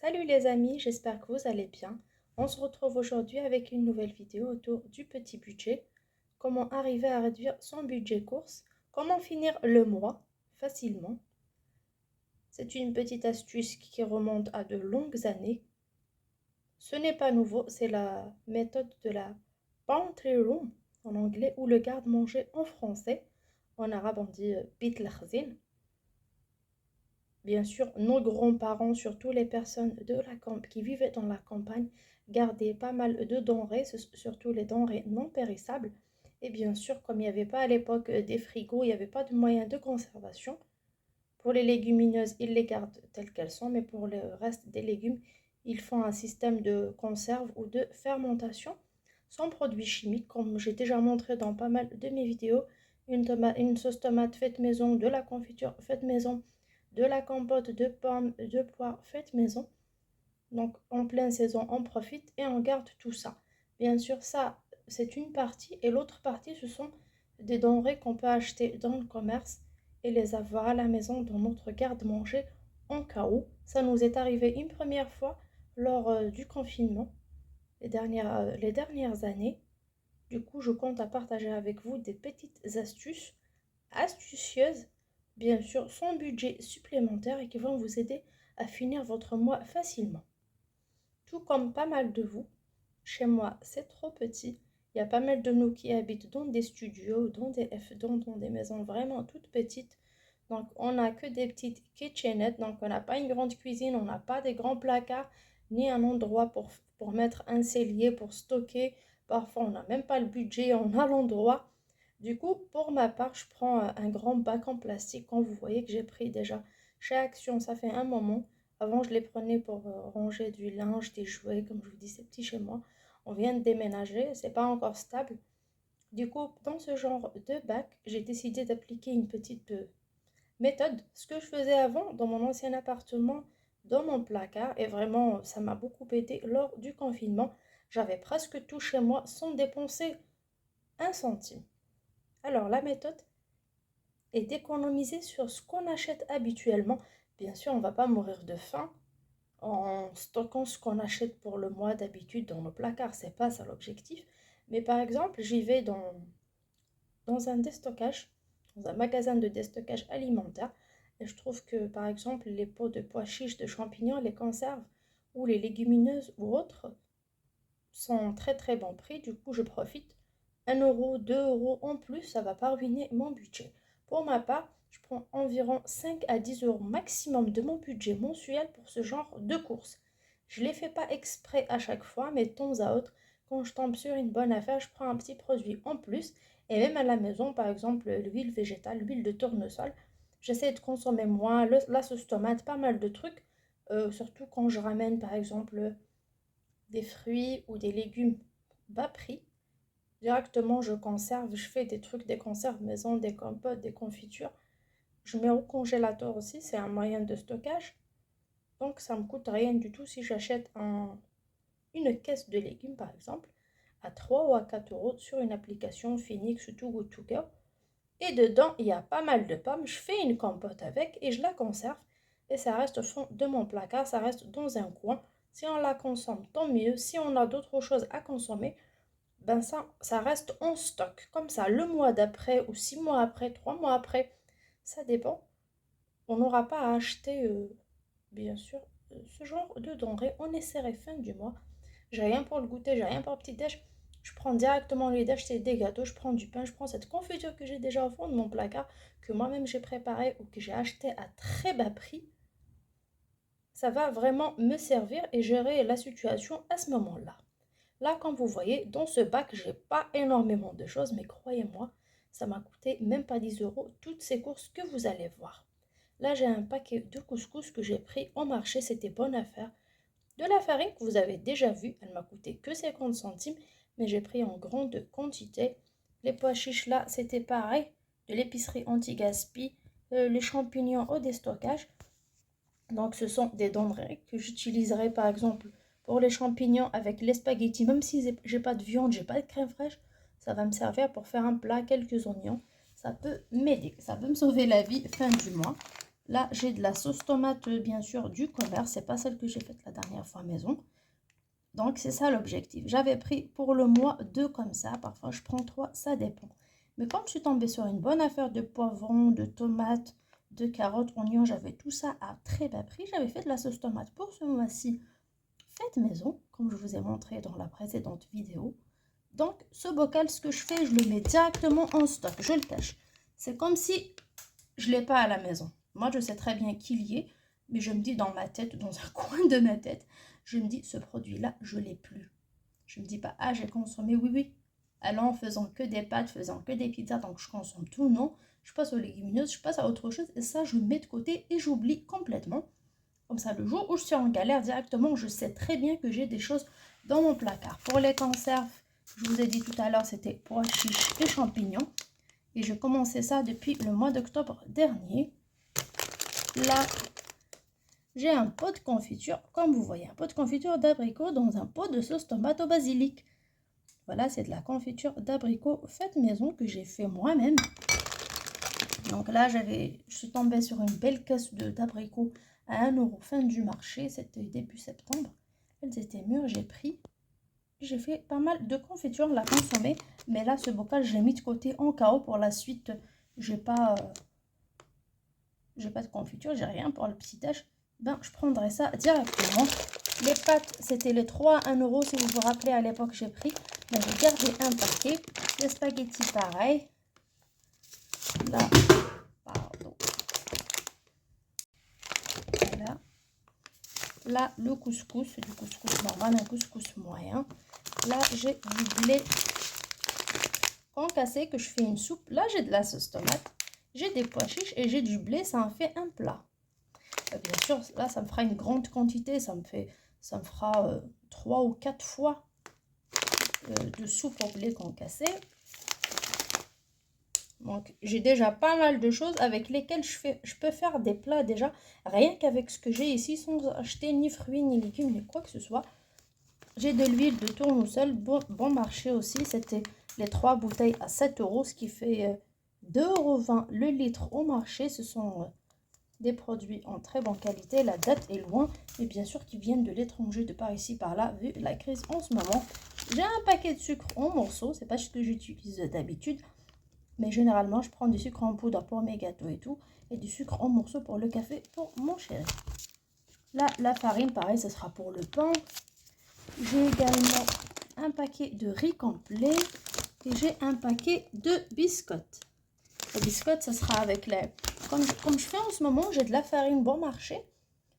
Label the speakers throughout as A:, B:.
A: Salut les amis, j'espère que vous allez bien. On se retrouve aujourd'hui avec une nouvelle vidéo autour du petit budget. Comment arriver à réduire son budget course. Comment finir le mois facilement. C'est une petite astuce qui remonte à de longues années. Ce n'est pas nouveau, c'est la méthode de la pantry room en anglais ou le garde-manger en français. En arabe on dit bit l'khzin. Bien sûr, nos grands-parents, surtout les personnes qui vivaient dans la campagne, gardaient pas mal de denrées, surtout les denrées non périssables. Et bien sûr, comme il n'y avait pas à l'époque des frigos, il n'y avait pas de moyens de conservation. Pour les légumineuses, ils les gardent telles qu'elles sont, mais pour le reste des légumes, ils font un système de conserve ou de fermentation sans produits chimiques, comme j'ai déjà montré dans pas mal de mes vidéos. Une sauce tomate faite maison, de la confiture faite maison, de la compote de pommes, de poires faites maison. Donc en pleine saison, on profite et on garde tout ça. Bien sûr, ça, c'est une partie. Et l'autre partie, ce sont des denrées qu'on peut acheter dans le commerce et les avoir à la maison dans notre garde-manger en cas où. Ça nous est arrivé une première fois lors du confinement, les dernières années. Du coup, je compte à partager avec vous des petites astuces astucieuses, bien sûr, sans budget supplémentaire et qui vont vous aider à finir votre mois facilement. Tout comme pas mal de vous, chez moi, c'est trop petit. Il y a pas mal de nous qui habitent dans des studios, dans des maisons vraiment toutes petites. Donc, on n'a que des petites kitchenettes. Donc, on n'a pas une grande cuisine, on n'a pas des grands placards, ni un endroit pour mettre un cellier, pour stocker. Parfois, on n'a même pas le budget, on a l'endroit. Du coup, pour ma part, je prends un grand bac en plastique, comme vous voyez que j'ai pris déjà chez Action, ça fait un moment. Avant, je les prenais pour ranger du linge, des jouets, comme je vous dis, c'est petit chez moi. On vient de déménager, c'est pas encore stable. Du coup, dans ce genre de bac, j'ai décidé d'appliquer une petite méthode. Ce que je faisais avant, dans mon ancien appartement, dans mon placard, et vraiment, ça m'a beaucoup aidé lors du confinement. J'avais presque tout chez moi sans dépenser un centime. Alors, la méthode est d'économiser sur ce qu'on achète habituellement. Bien sûr, on ne va pas mourir de faim en stockant ce qu'on achète pour le mois d'habitude dans nos placards. C'est pas ça l'objectif. Mais par exemple, j'y vais dans un déstockage, dans un magasin de déstockage alimentaire. Et je trouve que par exemple, les pots de pois chiches, de champignons, les conserves ou les légumineuses ou autres sont très très bon prix. Du coup, je profite. 1 euro, 2 euros en plus, ça va pas ruiner mon budget. Pour ma part, je prends environ 5 à 10 euros maximum de mon budget mensuel pour ce genre de courses. Je ne les fais pas exprès à chaque fois, mais de temps à autre, quand je tombe sur une bonne affaire, je prends un petit produit en plus. Et même à la maison, par exemple, l'huile végétale, l'huile de tournesol, j'essaie de consommer moins, la sauce tomate, pas mal de trucs. Surtout quand je ramène, par exemple, des fruits ou des légumes bas prix. Directement, je conserve, je fais des trucs, des conserves maison, des compotes, des confitures. Je mets au congélateur aussi, c'est un moyen de stockage. Donc, ça me coûte rien du tout si j'achète une caisse de légumes, par exemple, à 3 ou à 4 euros sur une application Phoenix ou Too Good To Go. Et dedans, il y a pas mal de pommes. Je fais une compote avec et je la conserve. Et ça reste au fond de mon placard, ça reste dans un coin. Si on la consomme, tant mieux. Si on a d'autres choses à consommer, ben ça reste en stock. Comme ça, le mois d'après ou 6 mois après, 3 mois après, ça dépend. On n'aura pas à acheter, bien sûr, ce genre de denrées. On essaierait fin du mois. J'ai rien pour le goûter, j'ai rien pour le petit déj. Je prends directement les déj, c'est des gâteaux, je prends du pain, je prends cette confiture que j'ai déjà au fond de mon placard, que moi-même j'ai préparé ou que j'ai acheté à très bas prix. Ça va vraiment me servir et gérer la situation à ce moment-là. Là, comme vous voyez, dans ce bac, j'ai pas énormément de choses, mais croyez-moi, ça m'a coûté même pas 10 euros toutes ces courses que vous allez voir. Là, j'ai un paquet de couscous que j'ai pris au marché, c'était bonne affaire. De la farine que vous avez déjà vue, elle m'a coûté que 50 centimes, mais j'ai pris en grande quantité. Les pois chiches là, c'était pareil, de l'épicerie anti-gaspi, les champignons au déstockage. Donc ce sont des denrées que j'utiliserai par exemple pour les champignons avec les spaghettis, même si j'ai pas de viande, j'ai pas de crème fraîche, ça va me servir pour faire un plat, quelques oignons. Ça peut m'aider, ça peut me sauver la vie fin du mois. Là, j'ai de la sauce tomate, bien sûr, du commerce. C'est pas celle que j'ai faite la dernière fois maison. Donc, c'est ça l'objectif. J'avais pris pour le mois 2 comme ça. Parfois, je prends 3, ça dépend. Mais comme je suis tombée sur une bonne affaire de poivrons, de tomates, de carottes, oignons, j'avais tout ça à très bas prix. J'avais fait de la sauce tomate pour ce mois-ci, faite maison, comme je vous ai montré dans la précédente vidéo. Donc, ce bocal, ce que je fais, je le mets directement en stock. Je le cache. C'est comme si je ne l'ai pas à la maison. Moi, je sais très bien qu'il y est, mais je me dis dans ma tête, dans un coin de ma tête, je me dis, ce produit-là, je ne l'ai plus. Je ne me dis pas, ah, j'ai consommé, oui, oui. Alors, en faisant que des pâtes, faisant que des pizzas, donc je consomme tout, non. Je passe aux légumineuses, je passe à autre chose, et ça, je le mets de côté et j'oublie complètement. Comme ça, le jour où je suis en galère directement, je sais très bien que j'ai des choses dans mon placard. Pour les conserves, je vous ai dit tout à l'heure, c'était pois chiches et champignons. Et j'ai commencé ça depuis le mois d'octobre dernier. Là, j'ai un pot de confiture, comme vous voyez, un pot de confiture d'abricot dans un pot de sauce tomate au basilic. Voilà, c'est de la confiture d'abricot faite maison que j'ai fait moi-même. Donc là, je suis tombée sur une belle caisse d'abricots à 1 € fin du marché. C'était début septembre. Elles étaient mûres, j'ai pris. J'ai fait pas mal de confiture, la consommer. Mais là, ce bocal, je l'ai mis de côté en KO pour la suite. J'ai pas de confiture, j'ai rien pour le petit déj. Ben, je prendrai ça directement. Les pâtes, c'était les 3 à 1 €. Si vous vous rappelez, à l'époque, j'ai pris. Ben, j'ai gardé un paquet. Les spaghettis, pareil. Là, pardon. Voilà. Là, le couscous, du couscous normal, un couscous moyen. Là, j'ai du blé concassé que je fais une soupe. Là, j'ai de la sauce tomate. J'ai des pois chiches et j'ai du blé. Ça en fait un plat. Bien sûr, là, ça me fera une grande quantité. Ça me fera 3 ou 4 fois de soupe au blé concassé. Donc, j'ai déjà pas mal de choses avec lesquelles je peux faire des plats déjà, rien qu'avec ce que j'ai ici, sans acheter ni fruits, ni légumes, ni quoi que ce soit. J'ai de l'huile de tournesol, bon marché aussi. C'était les 3 bouteilles à 7 €, ce qui fait 2,20 € le litre au marché. Ce sont des produits en très bonne qualité. La date est loin, mais bien sûr qui viennent de l'étranger, de par ici, par là, vu la crise en ce moment. J'ai un paquet de sucre en morceaux, c'est pas ce que j'utilise d'habitude. Mais généralement, je prends du sucre en poudre pour mes gâteaux et tout. Et du sucre en morceaux pour le café pour mon chéri. Là, la farine, pareil, ce sera pour le pain. J'ai également un paquet de riz complet. Et j'ai un paquet de biscottes. Les biscottes, ça sera avec les... Comme je fais en ce moment, j'ai de la farine bon marché.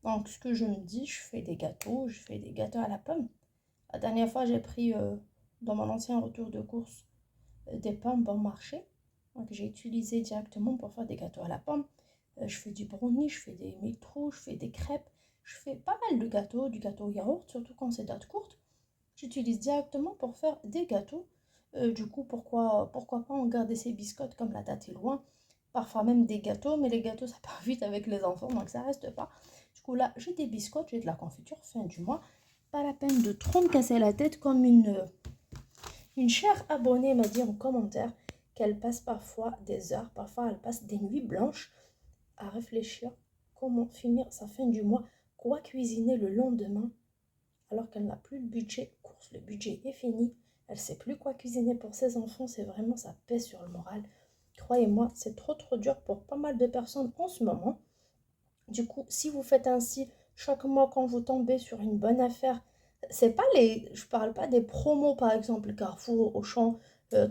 A: Donc, ce que je me dis, je fais des gâteaux. Je fais des gâteaux à la pomme. La dernière fois, j'ai pris, dans mon ancien retour de course, des pommes bon marché. Donc, j'ai utilisé directement pour faire des gâteaux à la pomme. Je fais du brownie, je fais des métros, je fais des crêpes. Je fais pas mal de gâteaux, du gâteau au yaourt, surtout quand c'est date courte. J'utilise directement pour faire des gâteaux. Du coup, pourquoi pas en garder ces biscottes comme la date est loin. Parfois même des gâteaux, mais les gâteaux, ça part vite avec les enfants, donc ça reste pas. Du coup, là, j'ai des biscottes, j'ai de la confiture fin du mois. Pas la peine de trop me casser la tête comme une chère abonnée m'a dit en commentaire qu'elle passe parfois des heures, parfois elle passe des nuits blanches à réfléchir comment finir sa fin du mois, quoi cuisiner le lendemain, alors qu'elle n'a plus le budget course, le budget est fini, elle ne sait plus quoi cuisiner pour ses enfants, c'est vraiment ça pèse sur le moral. Croyez-moi, c'est trop dur pour pas mal de personnes en ce moment. Du coup, si vous faites ainsi, chaque mois quand vous tombez sur une bonne affaire, c'est pas je parle pas des promos par exemple Carrefour, Auchan,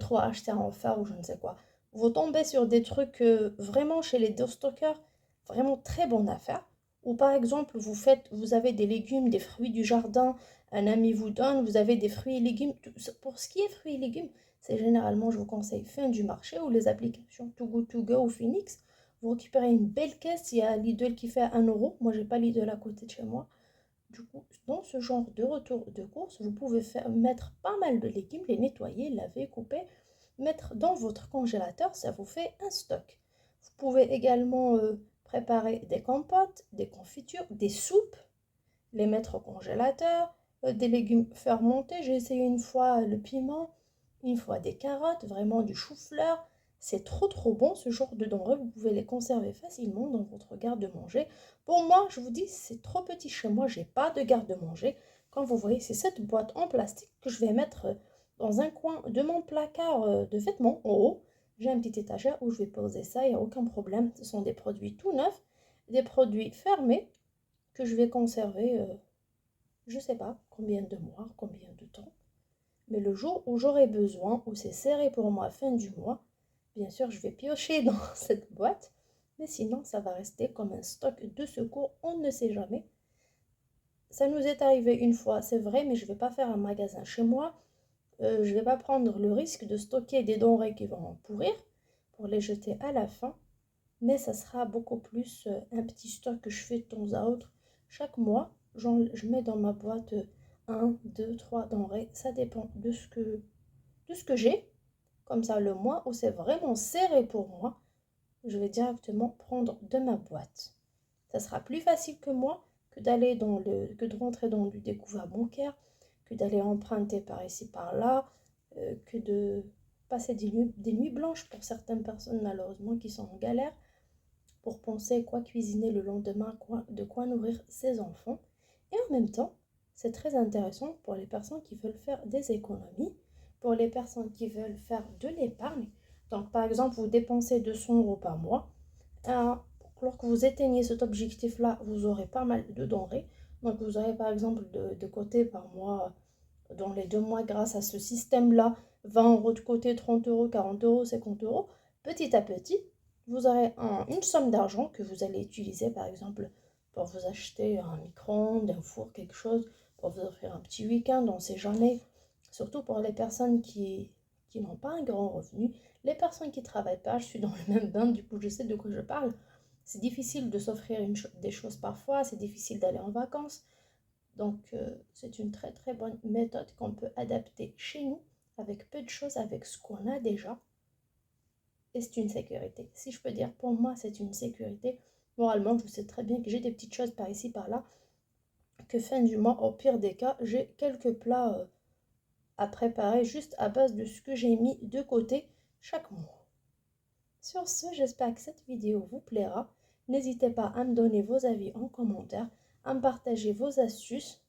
A: 3 achetés en fer ou je ne sais quoi. Vous tombez sur des trucs vraiment chez les stockers, vraiment très bonne affaire. Ou par exemple, vous avez des légumes, des fruits du jardin, un ami vous donne, vous avez des fruits et légumes. Pour ce qui est fruits et légumes, c'est généralement, je vous conseille, fin du marché ou les applications Too Good To Go ou Phoenix. Vous récupérez une belle caisse, il y a Lidl qui fait 1 €. Moi, j'ai pas Lidl à côté de chez moi. Du coup, dans ce genre de retour de course, vous pouvez mettre pas mal de légumes, les nettoyer, laver, couper, mettre dans votre congélateur, ça vous fait un stock. Vous pouvez également préparer des compotes, des confitures, des soupes, les mettre au congélateur, des légumes fermentés. J'ai essayé une fois le piment, une fois des carottes, vraiment du chou-fleur. C'est trop bon ce genre de denrées. Vous pouvez les conserver facilement dans votre garde-manger. Pour moi, je vous dis, c'est trop petit chez moi. J'ai pas de garde-manger. Comme vous voyez, c'est cette boîte en plastique que je vais mettre dans un coin de mon placard de vêtements en haut. J'ai un petit étagère où je vais poser ça, il n'y a aucun problème. Ce sont des produits tout neufs, des produits fermés que je vais conserver, je ne sais pas combien de mois, combien de temps. Mais le jour où j'aurai besoin, où c'est serré pour moi fin du mois, bien sûr, je vais piocher dans cette boîte. Mais sinon, ça va rester comme un stock de secours, on ne sait jamais. Ça nous est arrivé une fois, c'est vrai, mais je ne vais pas faire un magasin chez moi. Je ne vais pas prendre le risque de stocker des denrées qui vont pourrir pour les jeter à la fin. Mais ça sera beaucoup plus un petit stock que je fais de temps à autre. Chaque mois, je mets dans ma boîte 1, 2, 3 denrées. Ça dépend de ce que j'ai. Comme ça, le mois où c'est vraiment serré pour moi, je vais directement prendre de ma boîte. Ça sera plus facile que moi que de rentrer dans du découvert bancaire, que d'aller emprunter par ici, par là, que de passer des nuits blanches pour certaines personnes malheureusement qui sont en galère pour penser quoi cuisiner le lendemain, de quoi nourrir ses enfants. Et en même temps, c'est très intéressant pour les personnes qui veulent faire des économies, pour les personnes qui veulent faire de l'épargne. Donc, par exemple, vous dépensez 200 euros par mois. Euh, Lorsque vous atteignez cet objectif-là, vous aurez pas mal de denrées. Donc, vous aurez par exemple de côté par mois, dans les 2 mois, grâce à ce système-là, 20 euros de côté, 30 euros, 40 euros, 50 euros. Petit à petit, vous aurez une somme d'argent que vous allez utiliser, par exemple, pour vous acheter un micro-ondes, un four, quelque chose, pour vous offrir un petit week-end, on ne sait jamais. Surtout pour les personnes qui n'ont pas un grand revenu. Les personnes qui ne travaillent pas, je suis dans le même bain, du coup je sais de quoi je parle. C'est difficile de s'offrir des choses parfois, c'est difficile d'aller en vacances. Donc, c'est une très bonne méthode qu'on peut adapter chez nous avec peu de choses, avec ce qu'on a déjà. Et c'est une sécurité. Si je peux dire, pour moi, c'est une sécurité. Moralement, je sais très bien que j'ai des petites choses par ici, par là, que fin du mois, au pire des cas, j'ai quelques plats à préparer juste à base de ce que j'ai mis de côté chaque mois. Sur ce, j'espère que cette vidéo vous plaira. N'hésitez pas à me donner vos avis en commentaire, à me partager vos astuces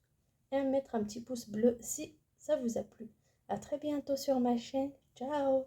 A: et à mettre un petit pouce bleu si ça vous a plu. À très bientôt sur ma chaîne. Ciao!